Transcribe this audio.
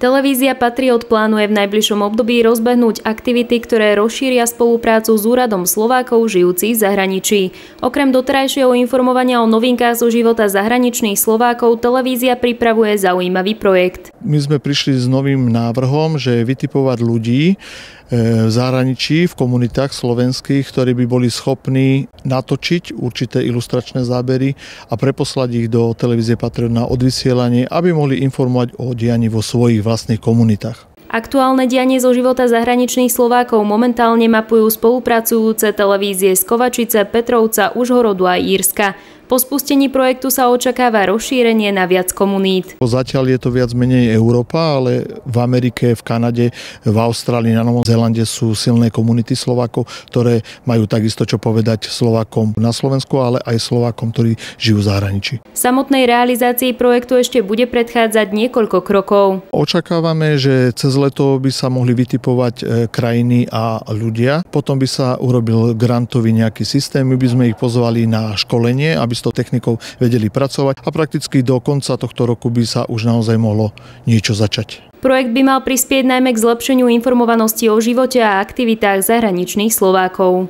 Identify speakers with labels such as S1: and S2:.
S1: Televízia Patriot plánuje v najbližšom období rozbehnúť aktivity, ktoré rozšíria spoluprácu s úradom Slovákov žijúcich v zahraničí. Okrem doterajšieho informovania o novinkách zo života zahraničných Slovákov, televízia pripravuje zaujímavý projekt.
S2: My sme prišli s novým návrhom, že vytipovať ľudí v zahraničí, v komunitách slovenských, ktorí by boli schopní natočiť určité ilustračné zábery a preposlať ich do televízie Patriot na odvysielanie, aby mohli informovať o dianí vo svojich vlastných komunitách.
S1: Aktuálne dianie zo života zahraničných Slovákov momentálne mapujú spolupracujúce televízie z Kovačice, Petrovca, Užhorodu a Írska. Po spustení projektu sa očakáva rozšírenie na viac komunít.
S2: Zatiaľ je to viac menej Európa, ale v Amerike, v Kanade, v Austrálii, na Novom Zélande sú silné komunity Slovákov, ktoré majú takisto čo povedať Slovákom na Slovensku, ale aj Slovákom, ktorí žijú v zahraničí.
S1: Samotnej realizácii projektu ešte bude predchádzať niekoľko krokov.
S2: Očakávame, že cez leto by sa mohli vytipovať krajiny a ľudia. Potom by sa urobil grantový nejaký systém. My by sme ich pozvali na školenie, aby s tou technikou vedeli pracovať a prakticky do konca tohto roku by sa už naozaj mohlo niečo začať.
S1: Projekt by mal prispieť najmä k zlepšeniu informovanosti o živote a aktivitách zahraničných Slovákov.